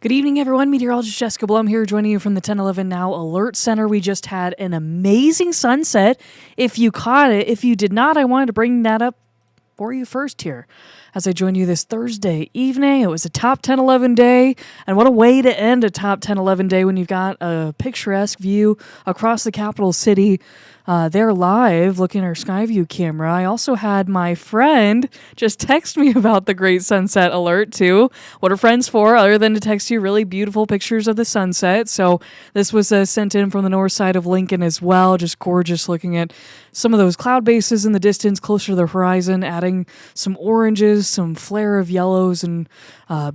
Good evening, everyone. Meteorologist Jessica Blum here, joining you from the 1011 Now Alert Center. We just had an amazing sunset. If you caught it, if you did not, I wanted to bring that up for you first here as I join you this Thursday evening. It was a top 10-11 day, and what a way to end a top 10-11 day when you've got a picturesque view across the capital city. They're live looking at our Skyview camera. I also had my friend just text me about the great sunset alert too. What are friends for other than to text you really beautiful pictures of the sunset? So this was sent in from the north side of Lincoln as well. Just gorgeous looking at some of those cloud bases in the distance closer to the horizon, adding some oranges, some flare of yellows, and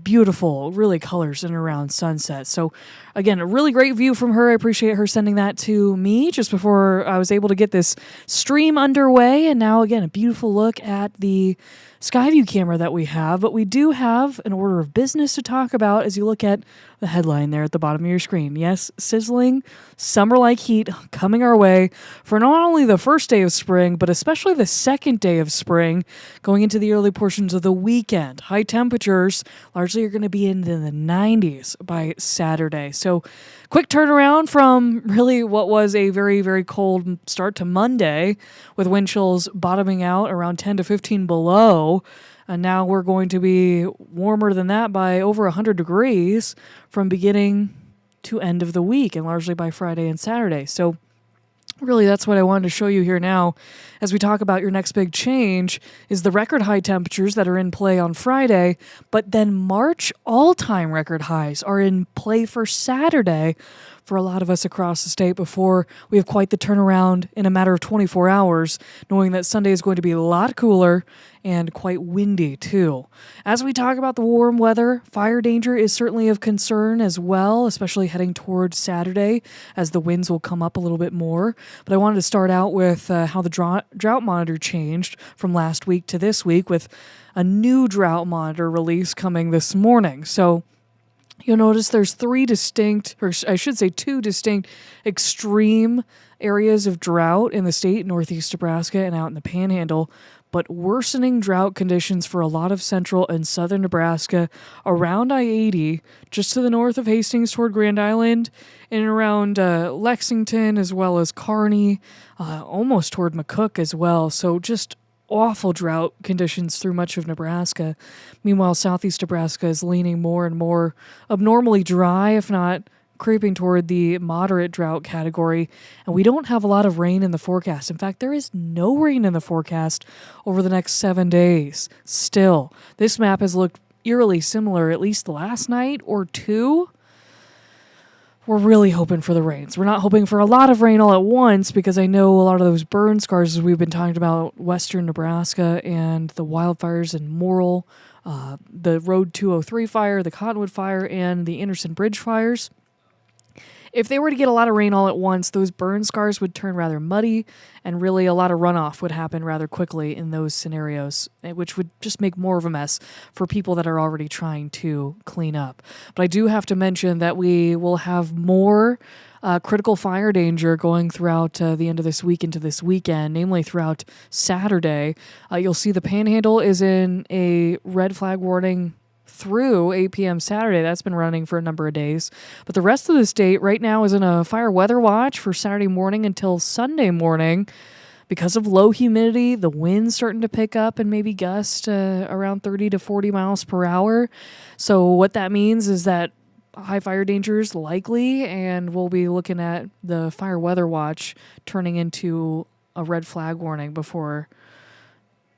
beautiful, really colors in and around sunset. So again, a really great view from her. I appreciate her sending that to me just before I was able to get this stream underway. And now, again, a beautiful look at the Skyview camera that we have. But we do have an order of business to talk about as you look at the headline there at the bottom of your screen. Yes, sizzling, summer-like heat coming our way for not only the first day of spring, but especially the second day of spring, going into the early portions of the weekend. High temperatures largely are going to be in the 90s by Saturday. So quick turnaround from really what was a very, very cold start to Monday, with wind chills bottoming out around 10 to 15 below. And now we're going to be warmer than that by over 100 degrees from beginning to end of the week, and largely by Friday and Saturday. So really, that's what I wanted to show you here now as we talk about your next big change is the record high temperatures that are in play on Friday, but then March all-time record highs are in play for Saturday for a lot of us across the state before we have quite the turnaround in a matter of 24 hours, knowing that Sunday is going to be a lot cooler and quite windy too. As we talk about the warm weather, fire danger is certainly of concern as well, especially heading towards Saturday as the winds will come up a little bit more. But I wanted to start out with how the drought monitor changed from last week to this week with a new drought monitor release coming this morning. So you'll notice there's two distinct extreme areas of drought in the state, northeast Nebraska and out in the Panhandle, but worsening drought conditions for a lot of central and southern Nebraska around I-80, just to the north of Hastings toward Grand Island, and around Lexington as well as Kearney, almost toward McCook as well. So just awful drought conditions through much of Nebraska. Meanwhile, southeast Nebraska is leaning more and more abnormally dry, if not creeping toward the moderate drought category, and we don't have a lot of rain in the forecast. In fact, there is no rain in the forecast over the next 7 days. Still, this map has looked eerily similar at least the last night or two. We're really hoping for the rains. We're not hoping for a lot of rain all at once because I know a lot of those burn scars, as we've been talking about, western Nebraska and the wildfires in Morrill, the Road 203 fire, the Cottonwood fire, and the Anderson Bridge fires. If they were to get a lot of rain all at once, those burn scars would turn rather muddy, and really a lot of runoff would happen rather quickly in those scenarios, which would just make more of a mess for people that are already trying to clean up. But I do have to mention that we will have more critical fire danger going throughout the end of this week into this weekend, namely throughout Saturday. You'll see the Panhandle is in a red flag warning through 8 p.m. Saturday. That's been running for a number of days. But the rest of the state right now is in a fire weather watch for Saturday morning until Sunday morning. Because of low humidity, the wind's starting to pick up and maybe gust around 30 to 40 miles per hour. So what that means is that high fire danger is likely, and we'll be looking at the fire weather watch turning into a red flag warning before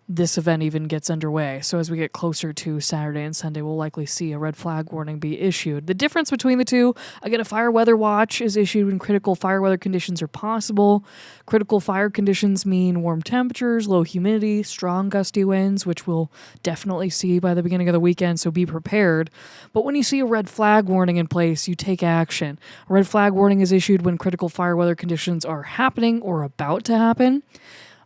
this event even gets underway. So as we get closer to Saturday and Sunday, we'll likely see a red flag warning be issued. The difference between the two, again, a fire weather watch is issued when critical fire weather conditions are possible. Critical fire conditions mean warm temperatures, low humidity, strong gusty winds, which we'll definitely see by the beginning of the weekend, so be prepared. But when you see a red flag warning in place, you take action. A red flag warning is issued when critical fire weather conditions are happening or about to happen.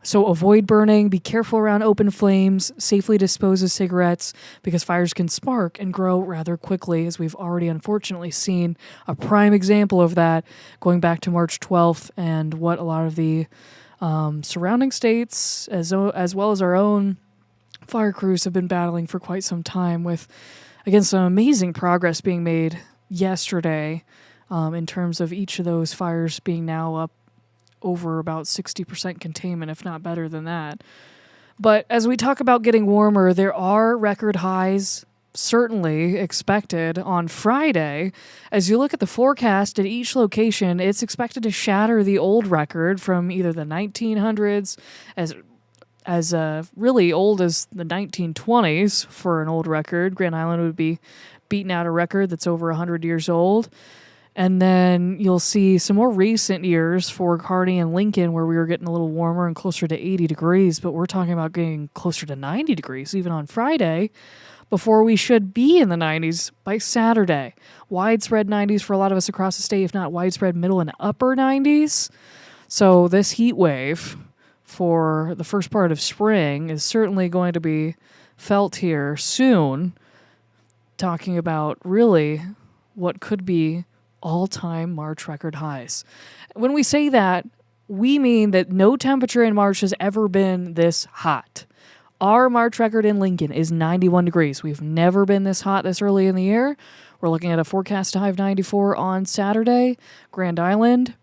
So avoid burning, be careful around open flames, safely dispose of cigarettes because fires can spark and grow rather quickly, as we've already unfortunately seen a prime example of that going back to March 12th and what a lot of the surrounding states as well as our own fire crews have been battling for quite some time with, again, some amazing progress being made yesterday in terms of each of those fires being now up over about 60% containment, if not better than that. But as we talk about getting warmer, there are record highs certainly expected on Friday. As you look at the forecast at each location, it's expected to shatter the old record from either the 1900s as really old as the 1920s for an old record. Grand Island would be beating out a record that's over 100 years old. And then you'll see some more recent years for Kearney and Lincoln where we were getting a little warmer and closer to 80 degrees, but we're talking about getting closer to 90 degrees even on Friday before we should be in the 90s by Saturday. Widespread 90s for a lot of us across the state, if not widespread middle and upper 90s. So this heat wave for the first part of spring is certainly going to be felt here soon, talking about really what could be all-time March record highs. When we say that, we mean that no temperature in March has ever been this hot. Our March record in Lincoln is 91 degrees. We've never been this hot this early in the year. We're looking at a forecast high of 94 on Saturday. Grand Island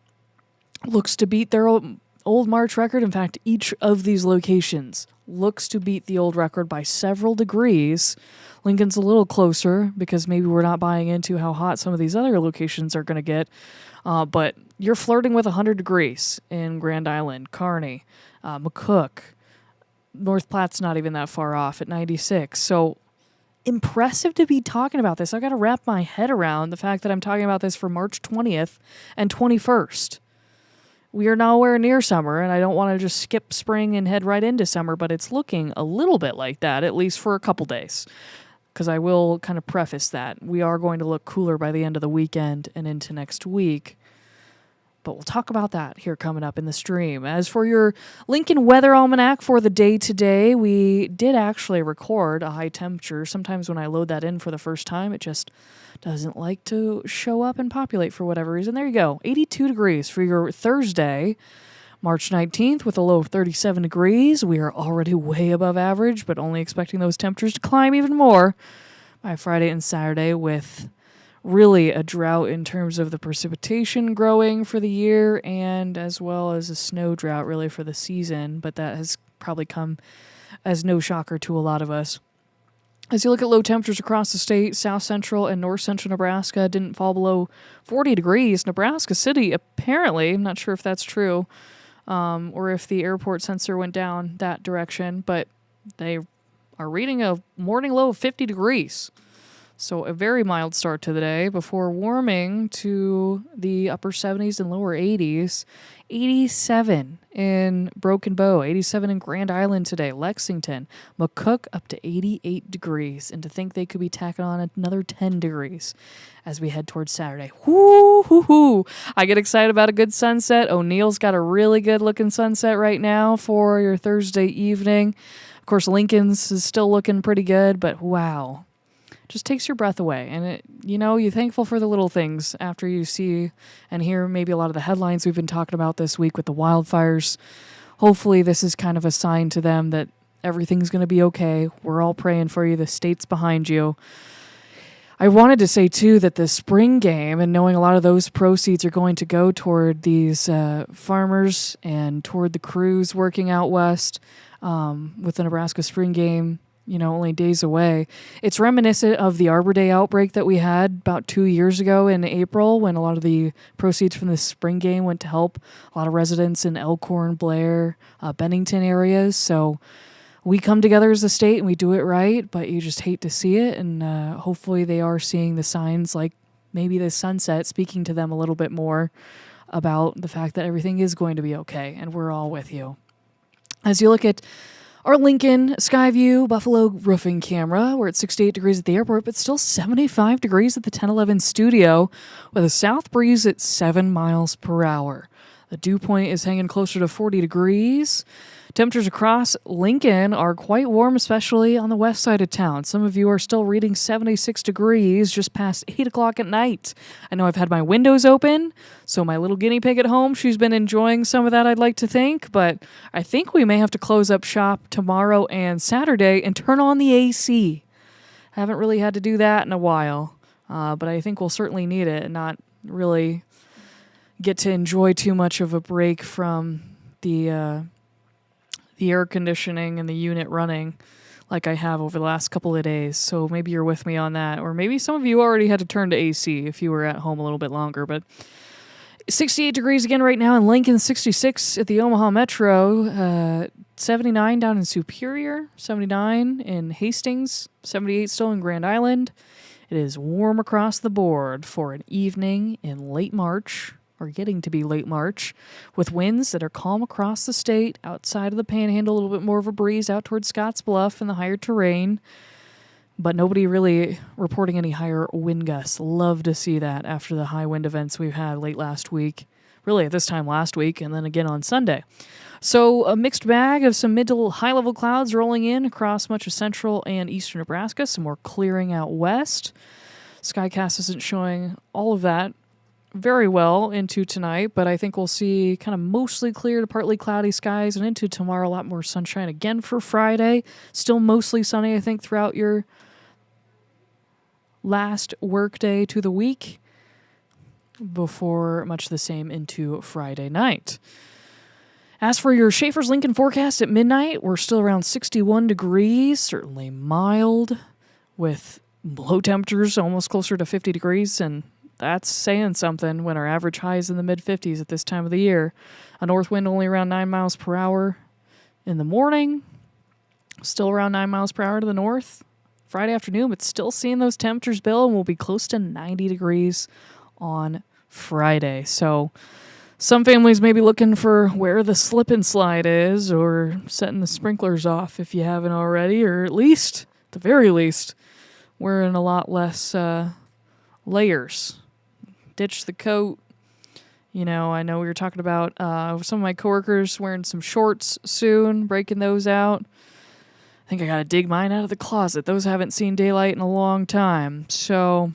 looks to beat their old March record. In fact, each of these locations looks to beat the old record by several degrees. Lincoln's a little closer because maybe we're not buying into how hot some of these other locations are going to get. But you're flirting with 100 degrees in Grand Island, Kearney, McCook. North Platte's not even that far off at 96. So impressive to be talking about this. I've got to wrap my head around the fact that I'm talking about this for March 20th and 21st. We are nowhere near summer, and I don't want to just skip spring and head right into summer, but it's looking a little bit like that, at least for a couple days. Because I will kind of preface that. We are going to look cooler by the end of the weekend and into next week. But we'll talk about that here coming up in the stream. As for your Lincoln Weather Almanac for the day today, we did actually record a high temperature. Sometimes when I load that in for the first time, it just doesn't like to show up and populate for whatever reason. There you go. 82 degrees for your Thursday, March 19th, with a low of 37 degrees. We are already way above average, but only expecting those temperatures to climb even more by Friday and Saturday, with really a drought in terms of the precipitation growing for the year, and as well as a snow drought really for the season. But that has probably come as no shocker to a lot of us. As you look at low temperatures across the state, south central and north central Nebraska didn't fall below 40 degrees. Nebraska City, apparently, I'm not sure if that's true, or if the airport sensor went down that direction, but they are reading a morning low of 50 degrees. So a very mild start to the day before warming to the upper 70s and lower 80s. 87 in Broken Bow, 87 in Grand Island today, Lexington, McCook up to 88 degrees. And to think they could be tacking on another 10 degrees as we head towards Saturday. Whoo, hoo, hoo. I get excited about a good sunset. O'Neill's got a really good looking sunset right now for your Thursday evening. Of course, Lincoln's is still looking pretty good, but wow. Just takes your breath away. And, you're thankful for the little things after you see and hear maybe a lot of the headlines we've been talking about this week with the wildfires. Hopefully this is kind of a sign to them that everything's going to be okay. We're all praying for you. The state's behind you. I wanted to say, too, that the spring game, and knowing a lot of those proceeds are going to go toward these farmers and toward the crews working out west with the Nebraska spring game, only days away. It's reminiscent of the Arbor Day outbreak that we had about 2 years ago in April, when a lot of the proceeds from the spring game went to help a lot of residents in Elkhorn, Blair, Bennington areas. So we come together as a state and we do it right, but you just hate to see it. And hopefully they are seeing the signs, like maybe the sunset, speaking to them a little bit more about the fact that everything is going to be okay and we're all with you. As you look at our Lincoln Skyview Buffalo roofing camera, we're at 68 degrees at the airport, but still 75 degrees at the 1011 studio with a south breeze at 7 miles per hour. The dew point is hanging closer to 40 degrees. Temperatures across Lincoln are quite warm, especially on the west side of town. Some of you are still reading 76 degrees just past 8 o'clock at night. I know I've had my windows open, so my little guinea pig at home, she's been enjoying some of that, I'd like to think, but I think we may have to close up shop tomorrow and Saturday and turn on the AC. Haven't really had to do that in a while. But I think we'll certainly need it and not really get to enjoy too much of a break from the air conditioning and the unit running like I have over the last couple of days. So maybe you're with me on that. Or maybe some of you already had to turn to AC if you were at home a little bit longer. But 68 degrees again right now in Lincoln, 66 at the Omaha Metro, 79 down in Superior, 79 in Hastings, 78 still in Grand Island. It is warm across the board for an evening in late March, or getting to be late March, with winds that are calm across the state, outside of the Panhandle, a little bit more of a breeze out towards Scotts Bluff and the higher terrain, but nobody really reporting any higher wind gusts. Love to see that after the high wind events we've had late last week, really at this time last week, and then again on Sunday. So a mixed bag of some mid to high level clouds rolling in across much of central and eastern Nebraska, some more clearing out west. Skycast isn't showing all of that very well into tonight, but I think we'll see kind of mostly clear to partly cloudy skies, and into tomorrow a lot more sunshine again for Friday. Still mostly sunny, I think, throughout your last work day to the week before much the same into Friday night. As for your Schaefer's Lincoln forecast at midnight, we're still around 61 degrees, certainly mild, with low temperatures almost closer to 50 degrees, and that's saying something when our average high is in the mid-50s at this time of the year. A north wind only around 9 miles per hour in the morning, still around 9 miles per hour to the north. Friday afternoon, but still seeing those temperatures, Bill, and we'll be close to 90 degrees on Friday. So some families may be looking for where the slip and slide is, or setting the sprinklers off if you haven't already, or at the very least, wearing a lot less layers. Ditch the coat. You know, I know we were talking about some of my coworkers wearing some shorts soon, breaking those out. I think I got to dig mine out of the closet. Those haven't seen daylight in a long time. So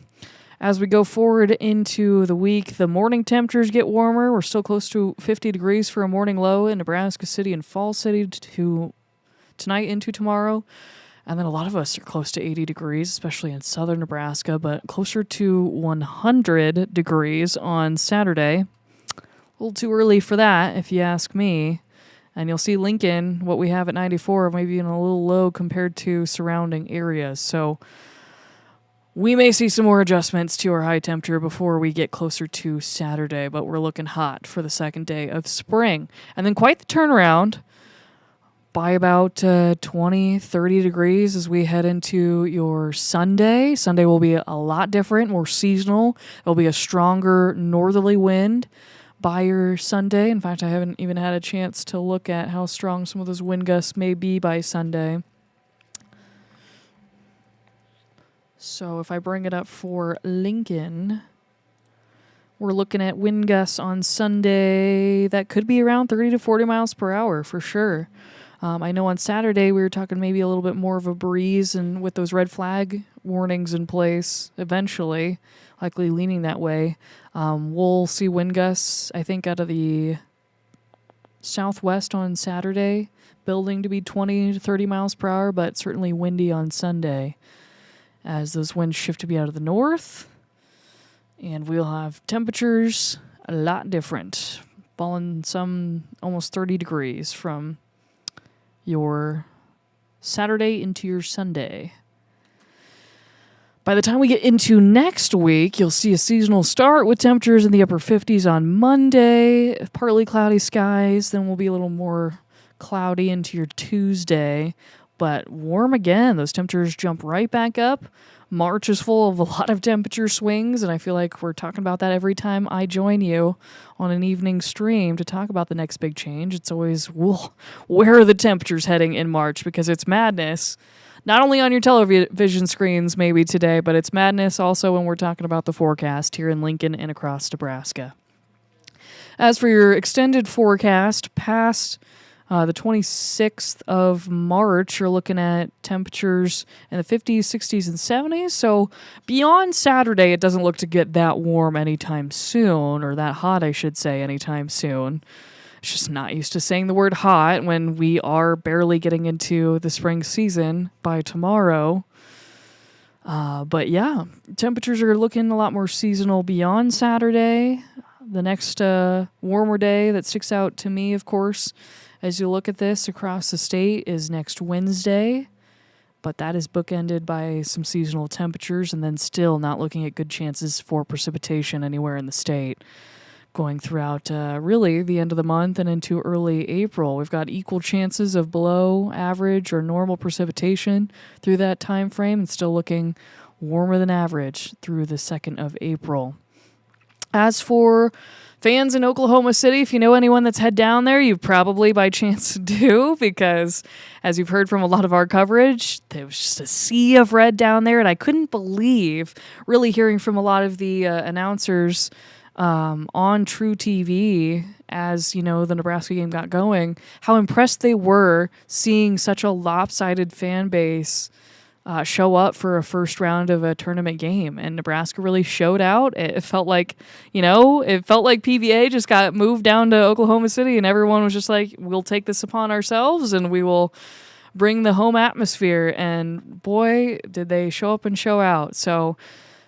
as we go forward into the week, the morning temperatures get warmer. We're still close to 50 degrees for a morning low in Nebraska City and Falls City to tonight into tomorrow. And then a lot of us are close to 80 degrees, especially in southern Nebraska, but closer to 100 degrees on Saturday. A little too early for that, if you ask me. And you'll see Lincoln, what we have at 94, maybe even a little low compared to surrounding areas. So we may see some more adjustments to our high temperature before we get closer to Saturday, but we're looking hot for the second day of spring. And then quite the turnaround by about 20, 30 degrees as we head into your Sunday. Sunday will be a lot different, more seasonal. There'll be a stronger northerly wind by your Sunday. In fact, I haven't even had a chance to look at how strong some of those wind gusts may be by Sunday. So if I bring it up for Lincoln, we're looking at wind gusts on Sunday that could be around 30 to 40 miles per hour for sure. I know on Saturday we were talking maybe a little bit more of a breeze, and with those red flag warnings in place, eventually, likely leaning that way, we'll see wind gusts, I think, out of the southwest on Saturday, building to be 20 to 30 miles per hour, but certainly windy on Sunday as those winds shift to be out of the north. And we'll have temperatures a lot different, falling some almost 30 degrees from your Saturday into your Sunday. By the time we get into next week, you'll see a seasonal start with temperatures in the upper 50s on Monday, partly cloudy skies. Then we'll be a little more cloudy into your Tuesday, but warm again. Those temperatures jump right back up. March is full of a lot of temperature swings, and I feel like we're talking about that every time I join you on an evening stream to talk about the next big change. It's always, where are the temperatures heading in March? Because it's madness. Not only on your television screens maybe today, but it's madness also when we're talking about the forecast here in Lincoln and across Nebraska. As for your extended forecast past the 26th of March, you're looking at temperatures in the 50s, 60s, and 70s. So beyond Saturday, it doesn't look to get that warm anytime soon, or that hot, I should say, anytime soon. It's just not used to saying the word hot when we are barely getting into the spring season by tomorrow. But yeah, temperatures are looking a lot more seasonal beyond Saturday. The next warmer day that sticks out to me, of course, as you look at this across the state, is next Wednesday. But that is bookended by some seasonal temperatures, and then still not looking at good chances for precipitation anywhere in the state. Going throughout really the end of the month and into early April. We've got equal chances of below average or normal precipitation through that time frame, and still looking warmer than average through the 2nd of April. As for fans in Oklahoma City, if you know anyone that's head down there, you probably by chance do, because as you've heard from a lot of our coverage, there was just a sea of red down there, and I couldn't believe really hearing from a lot of the announcers on True TV as, the Nebraska game got going, how impressed they were seeing such a lopsided fan base show up for a first round of a tournament game. And Nebraska really showed out. It felt like, PVA just got moved down to Oklahoma City, and everyone was just like, we'll take this upon ourselves and we will bring the home atmosphere. And boy, did they show up and show out. So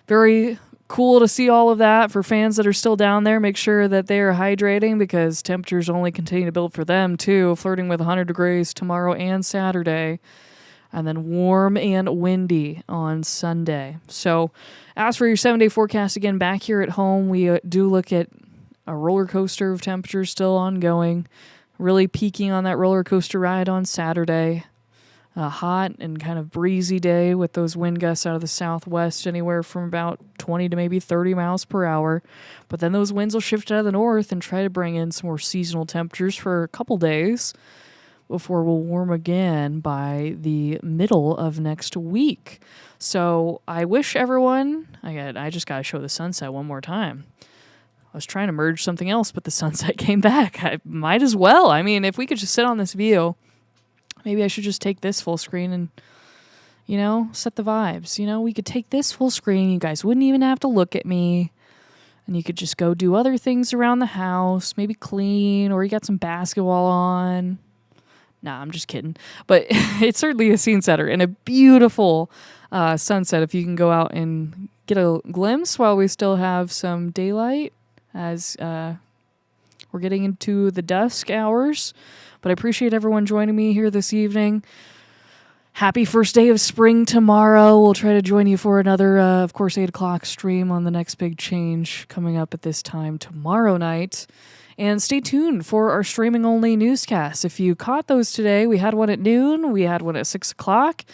very cool to see all of that. For fans that are still down there, make sure that they are hydrating, because temperatures only continue to build for them too, flirting with 100 degrees tomorrow and Saturday, and then warm and windy on Sunday. So as for your 7-day forecast, again, back here at home, we do look at a roller coaster of temperatures still ongoing, really peaking on that roller coaster ride on Saturday. A hot and kind of breezy day with those wind gusts out of the southwest, anywhere from about 20 to maybe 30 miles per hour. But then those winds will shift out of the north and try to bring in some more seasonal temperatures for a couple days before we'll warm again by the middle of next week. So I wish everyone, I just got to show the sunset one more time. I was trying to merge something else, but the sunset came back. I might as well. I mean, if we could just sit on this view, maybe I should just take this full screen and, set the vibes. We could take this full screen. You guys wouldn't even have to look at me. And you could just go do other things around the house, maybe clean, or you got some basketball on. Nah, I'm just kidding. But it's certainly a scene setter and a beautiful sunset if you can go out and get a glimpse while we still have some daylight as we're getting into the dusk hours. But I appreciate everyone joining me here this evening. Happy first day of spring tomorrow. We'll try to join you for another, of course, 8 o'clock stream on the next big change coming up at this time tomorrow night. And stay tuned for our streaming-only newscasts. If you caught those today, we had one at noon. We had one at 6 o'clock.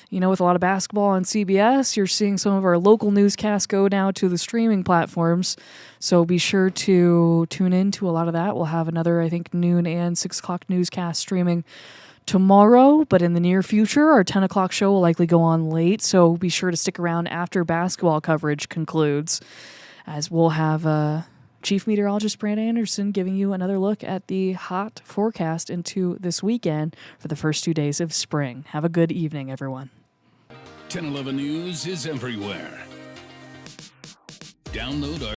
With a lot of basketball on CBS, you're seeing some of our local newscasts go now to the streaming platforms. So be sure to tune in to a lot of that. We'll have another, I think, noon and 6 o'clock newscast streaming tomorrow. But in the near future, our 10 o'clock show will likely go on late. So be sure to stick around after basketball coverage concludes, as we'll have Chief Meteorologist Brand Anderson giving you another look at the hot forecast into this weekend for the first 2 days of spring. Have a good evening, everyone. 1011 News is everywhere. Download our